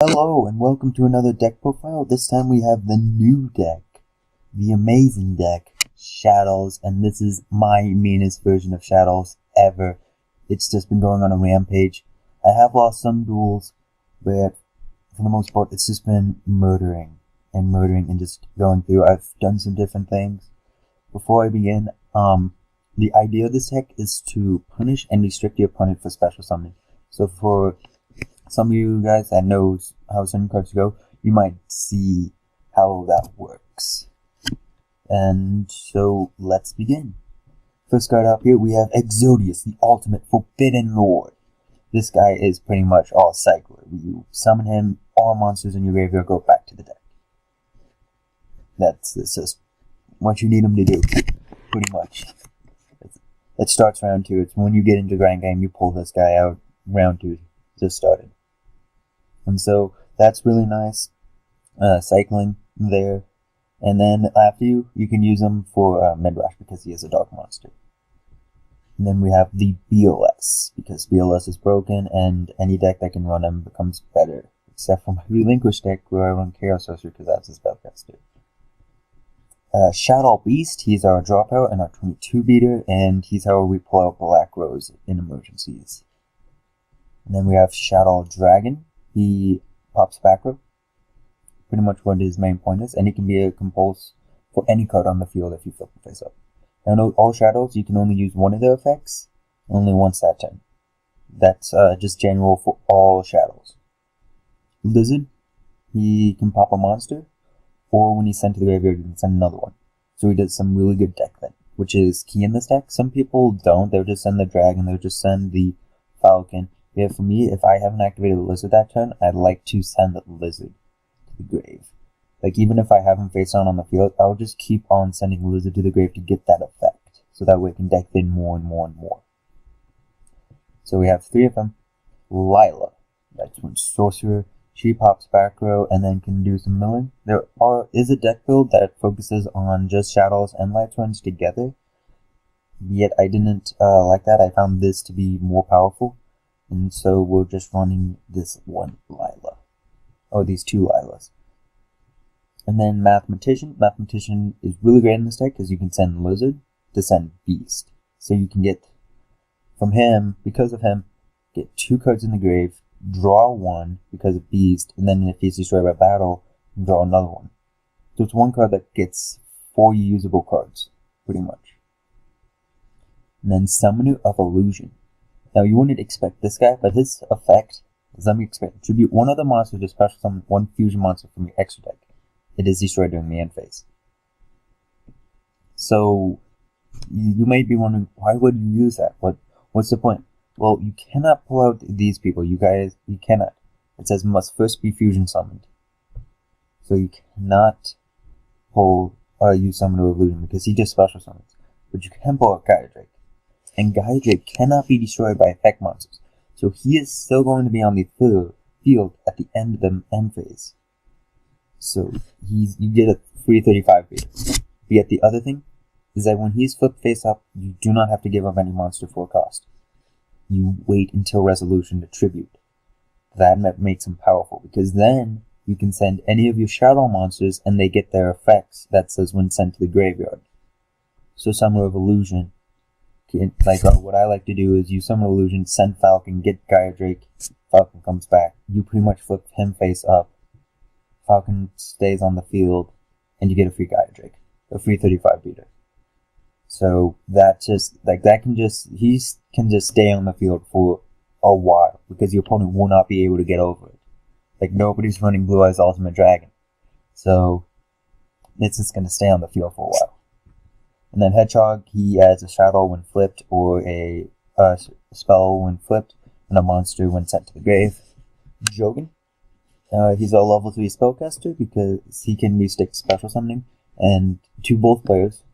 Hello and welcome to another deck profile. This time we have the new deck, the amazing deck, Shadows, and this is my meanest version of Shadows ever. It's just been going on a rampage. I have lost some duels, but for the most part it's just been murdering and just going through. I've done some different things. Before I begin, the idea of this deck is to punish and restrict your opponent for special summoning. So for some of you guys that knows how certain cards go, you might see how that works. And so let's begin. First card up here we have Exodius, the ultimate forbidden lord. This guy is pretty much all cycler. You summon him, all monsters in your graveyard go back to the deck. That's just what you need him to do, pretty much. It starts round 2. It's when you get into Grand Game, you pull this guy out. Round 2 just started. And so that's really nice, cycling there. And then after you can use him for mid-rush because he is a dark monster. And then we have the BLS, because BLS is broken and any deck that can run him becomes better. Except for my Relinquish deck where I run Chaos Sorcerer because that's his spellcaster. Shadoll Beast, he's our dropout and our 22 beater, and he's how we pull out Black Rose in emergencies. And then we have Shadoll Dragon. He pops back row, pretty much what his main point is, and he can be a compulse for any card on the field if you flip him face up. Now note, all Shadows, you can only use one of their effects, only once that turn. That's just general for all Shadows. Lizard, he can pop a monster, or when he's sent to the graveyard, you can send another one. So he does some really good deck then, which is key in this deck. Some people don't, they'll just send the Dragon, they'll just send the Falcon. Yeah, for me, if I haven't activated the Lizard that turn, I'd like to send the Lizard to the grave. Like, even if I have him face down on the field, I'll just keep on sending Lizard to the grave to get that effect. So that way I can deck in more and more and more. So we have 3 of them. Lila, that's when Sorcerer. She pops back row and then can do some milling. There is a deck build that focuses on just Shadows and Light Twins together. Yet I didn't like that. I found this to be more powerful. And so we're just running this one Lila. Or these 2 Lilas. And then Mathematician. Mathematician is really great in this deck because you can send Lizard to send Beast. So you can get from him, because of him, get 2 cards in the grave, draw 1 because of Beast, and then if he's destroyed by battle, draw another one. So it's 1 card that gets 4 usable cards, pretty much. And then Summoner of Illusion. Now, you wouldn't expect this guy, but his effect is, let me explain. Tribute 1 other monster to special summon 1 fusion monster from your extra deck. It is destroyed during the end phase. So, you may be wondering, why would you use that? What's the point? Well, you cannot pull out these people. You cannot. It says must first be fusion summoned. So you cannot pull or use Summoner of Illusion because he just special summons. But you can pull out Gaia Drake. And Gaia Drake cannot be destroyed by effect monsters. So he is still going to be on the field at the end of the end phase. So you get a free 35 beater. But yet the other thing is that when he's flipped face up, you do not have to give up any monster for a cost. You wait until resolution to tribute. That makes him powerful because then you can send any of your Shadow monsters and they get their effects that says when sent to the graveyard. So Summoner of Illusion, what I like to do is use Summoner of Illusion, send Falcon, get Gaia Drake, Falcon comes back. You pretty much flip him face up. Falcon stays on the field, and you get a free Gaia Drake, a free 35 beater. So that he can just stay on the field for a while because your opponent will not be able to get over it. Like nobody's running Blue Eyes Ultimate Dragon, so it's just gonna stay on the field for a while. And then Hedgehog, he adds a Shadow when flipped, or a spell when flipped, and a monster when sent to the grave. Jogan, he's a level 3 spellcaster because he can restick special summoning and to both players.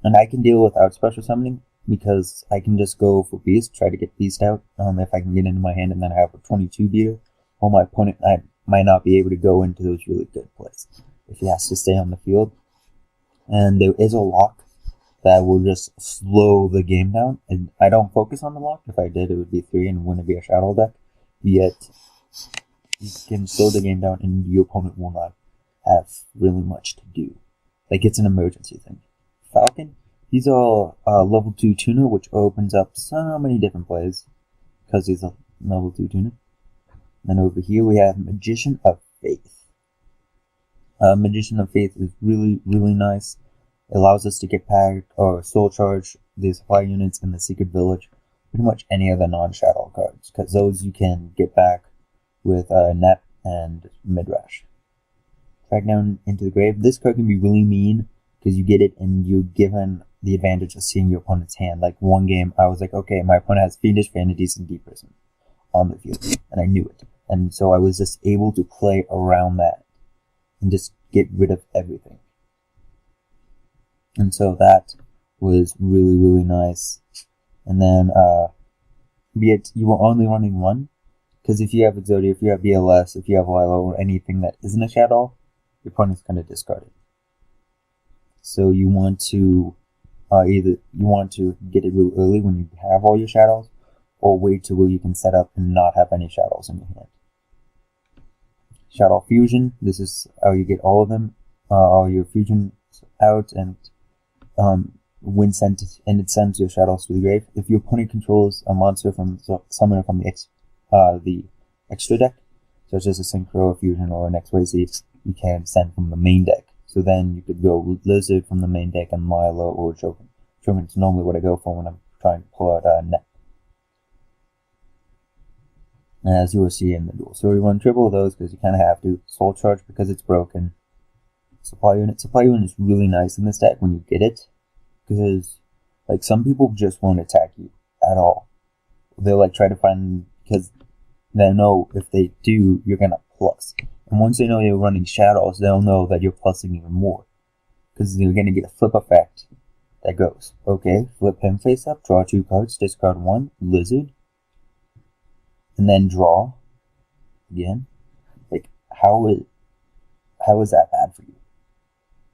And I can deal without special summoning because I can just go for Beast, try to get Beast out if I can get into my hand, and then I have a 22 beater. Or my opponent might not be able to go into those really good plays if he has to stay on the field. And there is a lock that will just slow the game down. And I don't focus on the lock. If I did, it would be 3 and wouldn't be a Shadow deck. Yet, you can slow the game down and your opponent will not have really much to do. Like, it's an emergency thing. Falcon, he's a level 2 tuner, which opens up so many different plays because he's a level 2 tuner. And over here we have Magician of Faith. Magician of Faith is really, really nice. It allows us to get packed or soul charge the supply units in the Secret Village, pretty much any other non-Shadoll cards, because those you can get back with Nep and Midrash. Track down into the grave. This card can be really mean because you get it and you're given the advantage of seeing your opponent's hand. Like, one game I was like, okay, my opponent has Fiendish, Vanities, and Deep Prison on the field, and I knew it. And so I was just able to play around that and just get rid of everything. And so that was really, really nice. And then, be it you were only running one, because if you have Exodia, if you have BLS, if you have Lilo, or anything that isn't a Shadoll, your opponent's going to discard it. So you want to either you want to get it really early when you have all your Shadolls, or wait till you can set up and not have any Shadolls in your hand. Shadoll Fusion. This is how you get all of them, all your fusions out, and it sends your Shadolls to the grave. If your opponent controls a monster from summoner from the extra deck, such as a Synchro, a Fusion, or an XYZ, you can send from the main deck. So then you could go Lizard from the main deck and Lilo or Joken. Joken is normally what I go for when I'm trying to pull out a Net. As you will see in the duel. So we run triple of those because you kind of have to. Soul Charge because it's broken. Supply Unit. Supply Unit is really nice in this deck when you get it, because like some people just won't attack you at all. They'll like try to find, because they know if they do, you're gonna plus. And once they know you're running Shadolls, they'll know that you're plussing even more, because you're gonna get a flip effect that goes, okay, flip him face up, draw 2 cards, discard 1, Lizard, and then draw again. Like, how is that bad for you?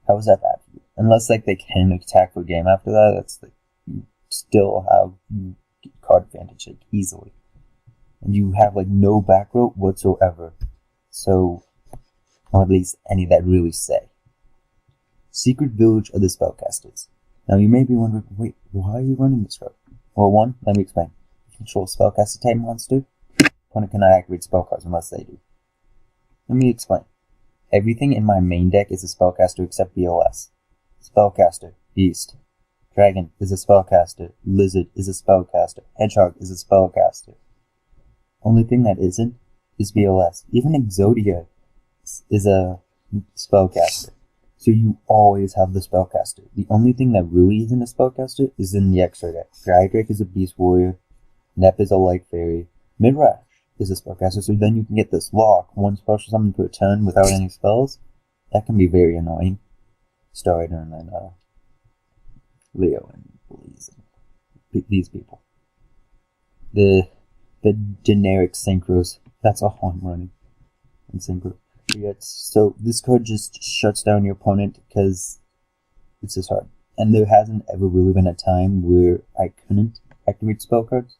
How is that bad for you? Unless like they can attack for a game after that, that's like, you still have card advantage like easily, and you have like no back row whatsoever. So, or at least any that really say. Secret Village of the Spellcasters. Now you may be wondering, wait, why are you running this card? Well, one, let me explain. If you control a Spellcaster type monster, opponent cannot activate spell cards unless they do. Let me explain. Everything in my main deck is a Spellcaster except BLS. Spellcaster, Beast. Dragon is a Spellcaster. Lizard is a Spellcaster. Hedgehog is a Spellcaster. Only thing that isn't is BLS. Even Exodia is a Spellcaster. So you always have the Spellcaster. The only thing that really isn't a Spellcaster is in the extra deck. Drydrake is a Beast Warrior. Nep is a Light Fairy. Midrash is a Spellcaster, so then you can get this lock, one special summon per turn without any spells. That can be very annoying. Star Rider and then Leo and Blaze and these people. The generic synchros, that's all I'm running in synchro. So this card just shuts down your opponent because it's just hard. And there hasn't ever really been a time where I couldn't activate spell cards.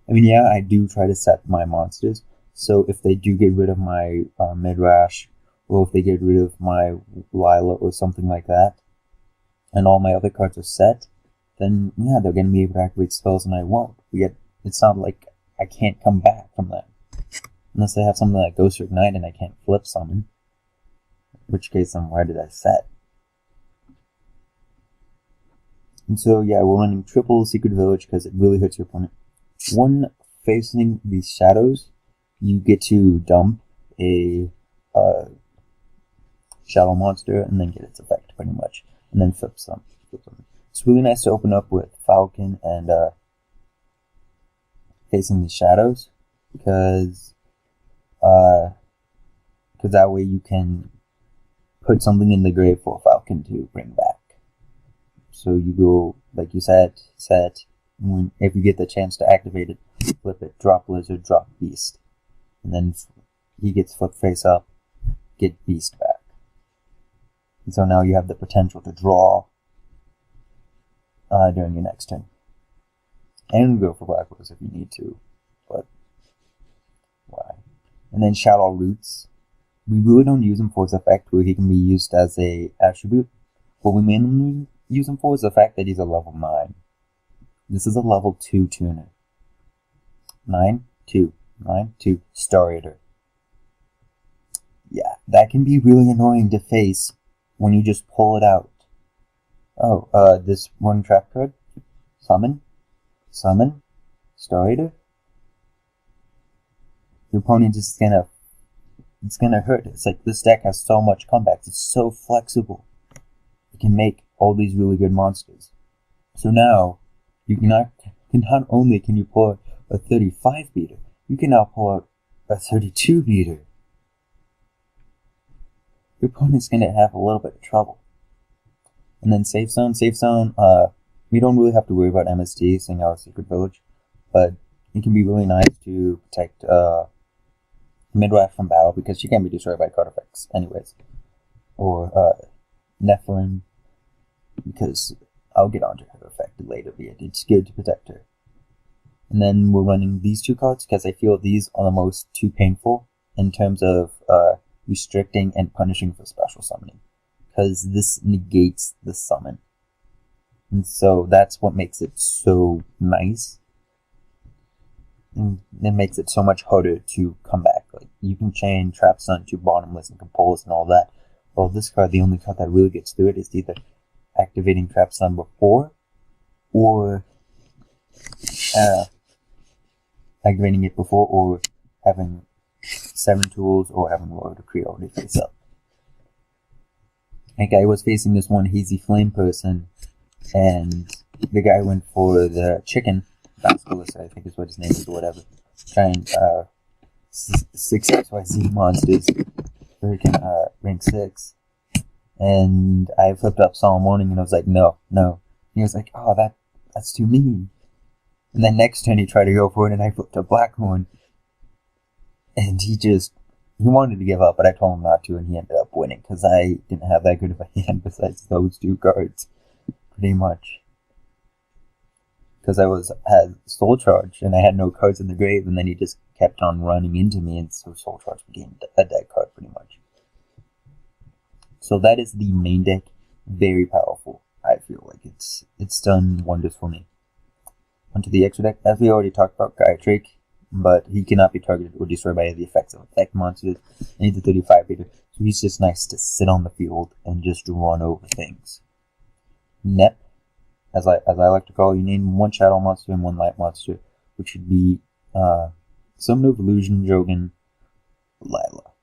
I mean, yeah, I do try to set my monsters, so if they do get rid of my Midrash, or if they get rid of my Lila or something like that, and all my other cards are set, then yeah, they're going to be able to activate spells and I won't. Yet, it's not like I can't come back from that. Unless I have something like Ghost or Ignite and I can't flip summon. In which case, then why did I set? And so, yeah, we're running triple Secret Village because it really hurts your opponent. One facing these shadows, you get to dump a shadow monster and then get its effect, pretty much. And then flip some. It's really nice to open up with Falcon and facing these shadows, because that way you can put something in the grave for Falcon to bring back. So you go, like you said, if you get the chance to activate it, flip it, drop Lizard, drop Beast. And then he gets flip face up, get Beast back. And so now you have the potential to draw during your next turn. And go for Black Rose if you need to, but why? And then Shadoll Roots. We really don't use him for his effect where he can be used as a attribute. What we mainly use him for is the fact that he's a level 9. This is a level 2 tuner. 9-2. 9-2. Star Eater. Yeah, that can be really annoying to face when you just pull it out. Oh, this one trap card. Summon. Summon. Star Eater. Your opponent is it's gonna hurt. It's like this deck has so much comebacks. It's so flexible. It can make all these really good monsters. So now, not only can you pull out a 35 beater, you can now pull out a 32 beater. Your opponent's gonna have a little bit of trouble. And then Safe Zone. Safe Zone, we don't really have to worry about MST, seeing our Secret Village, but it can be really nice to protect Midwife from battle because she can be destroyed by card effects anyways. Or Nephilim, because I'll get onto her effect later, but it's good to protect her. And then we're running these two cards because I feel these are the most too painful in terms of restricting and punishing for special summoning, because this negates the summon. And so that's what makes it so nice. And it makes it so much harder to come back. Like, you can chain Trap Sun to Bottomless and Compulse and all that. Well, this card, the only card that really gets through it is either activating Trap Sun before or activating it before, or having 7 tools, or having Royal Decree already face up. Like, I was facing this one Hazy Flame person, and the guy went for the chicken, Basilisk, I think is what his name is, or whatever. Trying 6 XYZ monsters, freaking rank 6. And I flipped up Solemn Warning, and I was like, no. And he was like, oh, that's too mean. And then next turn he tried to go for it, and I flipped up Blackhorn. And he wanted to give up, but I told him not to, and he ended up winning, because I didn't have that good of a hand besides those 2 cards, pretty much. Because I had Soul Charge, and I had no cards in the grave, and then he just kept on running into me, and so Soul Charge became a dead card, pretty much. So that is the main deck. Very powerful. I feel like it's done wonders for me. Onto the extra deck, as we already talked about, Gaiatrix, but he cannot be targeted or destroyed by the effects of effect monsters, and he's a 35 beater, so he's just nice to sit on the field and just run over things. Nep, as I like to call, you name 1 Shadow monster and 1 Light monster, which would be Summon of Illusion, Jogan, Lila.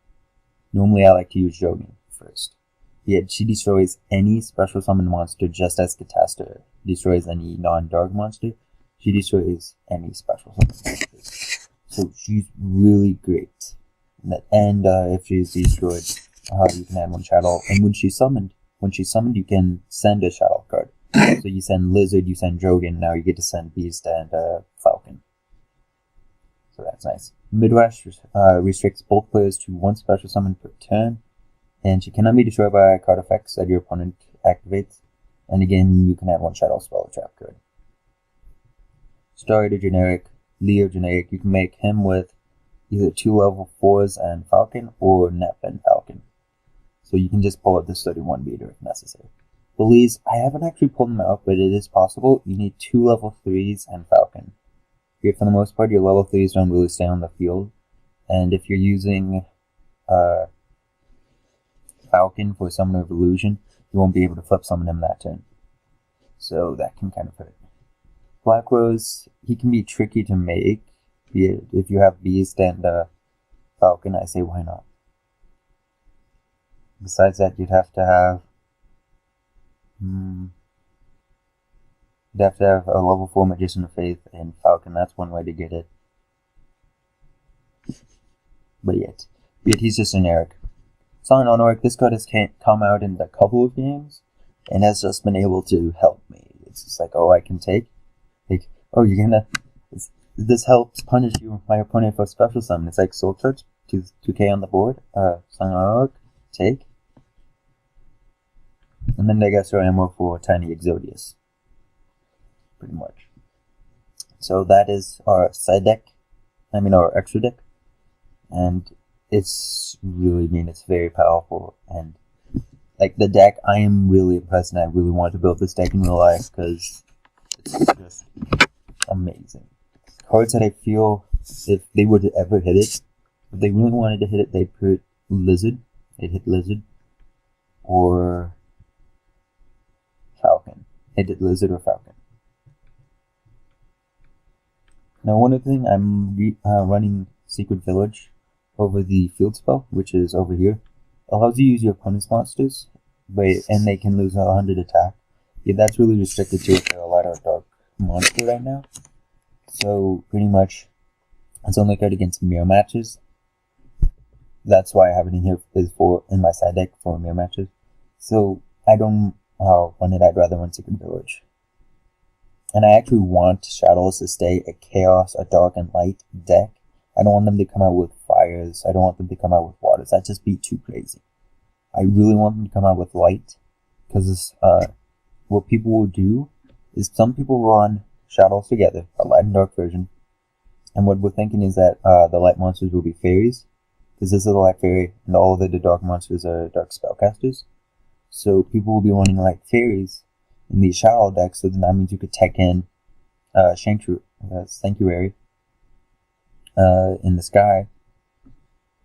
Normally I like to use Jogan first. Yet she destroys any special summon monster just as Catasta destroys any non-dark monster. She destroys any special summon monsters. So she's really great. And if she's destroyed, you can add 1 Shadow. And when she's summoned, you can send a Shadow card. So you send Lizard, you send Jogan, now you get to send Beast and Falcon. So that's nice. Midrush restricts both players to 1 special summon per turn, and she cannot be destroyed by card effects that your opponent activates. And again, you can add 1 Shadow spell or trap card. Star Eater generic, Leo generic, you can make him with either 2 level 4s and Falcon, or Nep and Falcon. So you can just pull out this 31 beater if necessary. Bullies, I haven't actually pulled them out, but it is possible. You need 2 level 3s and Falcon. For the most part, your level 3s don't really stay on the field. And if you're using Falcon for Summon of Illusion, you won't be able to flip summon him that turn. So that can kind of hurt. Black Rose, he can be tricky to make. If you have Beast and Falcon, I say why not. Besides that, you'd have to have a level 4 Magician of Faith and Falcon. That's one way to get it. But yet he's just generic. Silent Honoric, this card has come out in a couple of games, and has just been able to help me. It's just like, oh, I can take. Like, oh, you're gonna. This helps punish my opponent for special summon. It's like Soul Charge, 2k on the board. Silent Honoric, take. And then they got throw ammo for Tiny Exodius. Pretty much. So that is our side deck. Our extra deck. and it's really mean. It's very powerful, and like the deck, I am really impressed, and I really want to build this deck in real life because it's just amazing. Cards that I feel if they were to ever hit it, if they really wanted to hit it, they'd put Lizard. They'd hit Lizard or Falcon. They'd hit Lizard or Falcon. Now, one other thing, I'm running Secret Village over the field spell, which is over here. Allows you to use your opponent's monsters, and they can lose 100 attack. Yeah, that's really restricted to if they're a light or dark monster right now. So, pretty much, it's only good against mirror matches. That's why I have it in here, is for in my side deck for mirror matches. So, I don't run it, I'd rather run Secret Village. And I actually want Shadows to stay a Chaos, a Dark, and Light deck. I don't want them to come out with Fires. I don't want them to come out with Waters. That'd just be too crazy. I really want them to come out with Light. Because what people will do is some people run Shadows together, a Light and Dark version. And what we're thinking is that the Light monsters will be Fairies. Because this is a Light Fairy, and all of the Dark monsters are Dark Spellcasters. So people will be running Light Fairies in the Shadow deck, so then that means you could tech in Sanctuary in the sky,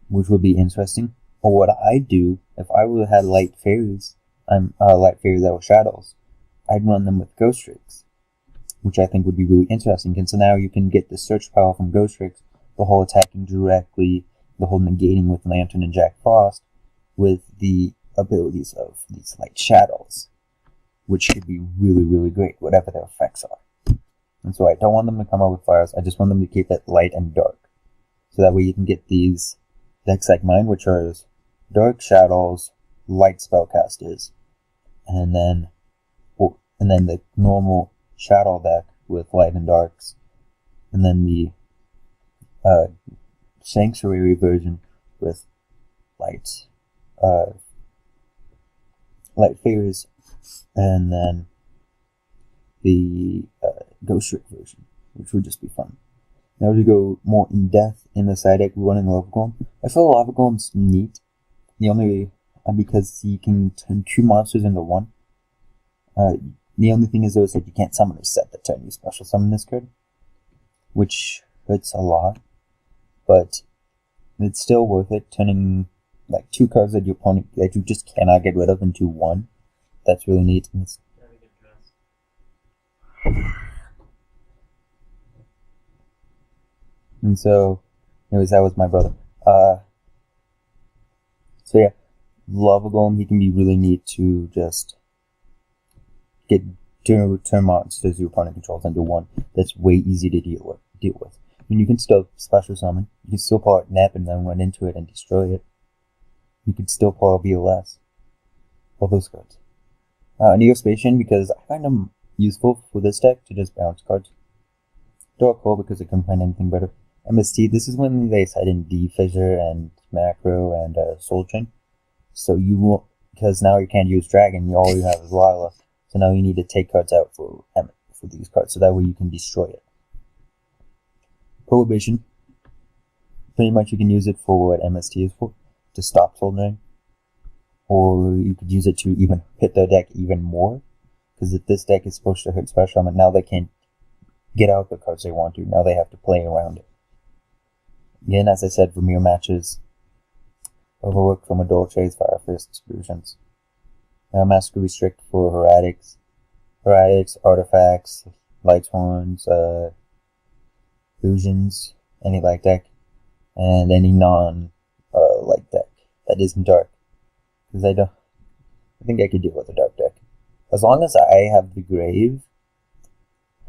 which would be interesting. Or what I do, if I would have had Light Fairies, Light Fairies that were Shadows, I'd run them with Ghost Tricks, which I think would be really interesting. And so now you can get the search power from Ghost Tricks, the whole attacking directly, the whole negating with Lantern and Jack Frost, with the abilities of these Light Shadows, which should be really, really great, whatever their effects are. And so I don't want them to come out with Fires, I just want them to keep it light and dark. So that way you can get these decks like mine, which are Dark Shadows, Light Spellcasters, and then the normal Shadow deck with Light and Darks, and then the Sanctuary version with Light Fairies, and then the Ghost Trick version, which would just be fun. Now to go more in depth in the side deck, we're running Lava Golem. I feel Lava Golem's neat. The only because he can turn 2 monsters into 1. The only thing is though is that you can't summon a set that turn you special summon this card, which hurts a lot, but it's still worth it. Turning like 2 cards that your opponent that you just cannot get rid of into 1. That's really neat. And so, anyways, that was my brother. So yeah, Lava Golem, he can be really neat to just get turn monsters your opponent controls into 1. That's way easy to deal with. I mean, you can still special summon. You can still pull out Nap and then run into it and destroy it. You could still pull out VLS. All those cards. Neospatian, because I find them useful for this deck to just bounce cards. Dark Hole, because I couldn't find anything better. MST, this is when they set in D-Fissure and Macro and Soul Chain. So you won't, because now you can't use Dragon, all you have is Lila. So now you need to take cards out for these cards, so that way you can destroy it. Prohibition, pretty much you can use it for what MST is for, to stop Soul Drain. Or you could use it to even hit their deck even more. Because if this deck is supposed to hit special summon, now they can't get out the cards they want to. Now they have to play around it. Again, as I said, for mirror matches, Overwork from Adult Chase, Fire Fist, Fusions. Master Restrict for Heretics, Artifacts, Light Horns, Fusions, any light deck, and any non-light deck that isn't dark. Because I think I could deal with a dark deck. As long as I have the Grave,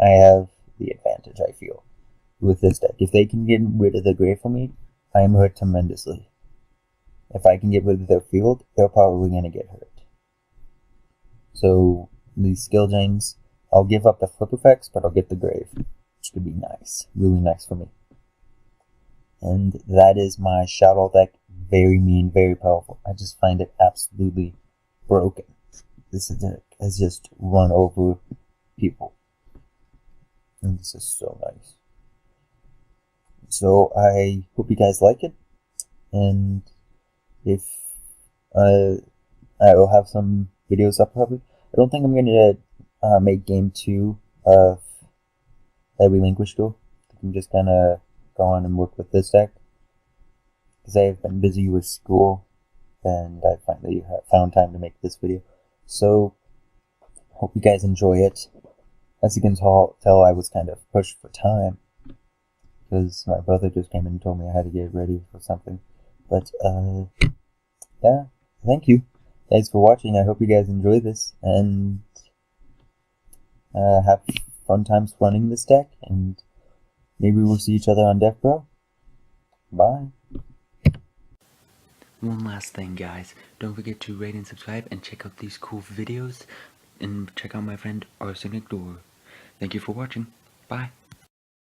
I have the advantage, I feel, with this deck. If they can get rid of the Grave for me, I am hurt tremendously. If I can get rid of their field, they're probably going to get hurt. So, these skill chains, I'll give up the flip effects, but I'll get the Grave, which could be nice. Really nice for me. And that is my Shadoll deck. Very mean, very powerful. I just find it absolutely broken. This deck has just run over people. And this is so nice. So I hope you guys like it. and if I will have some videos up probably. I don't think I'm gonna make game 2 of the Relinquish Duel. I'm just gonna go on and work with this deck because I have been busy with school, and I finally found time to make this video. So hope you guys enjoy it. As you can tell, I was kind of pushed for time because my brother just came in and told me I had to get ready for something. But yeah, thank you guys for watching. I hope you guys enjoy this and have fun times running this deck, and maybe we'll see each other on Death Bro. Bye. One last thing, guys, don't forget to rate and subscribe and check out these cool videos, and check out my friend Arsenic Door. Thank you for watching. Bye.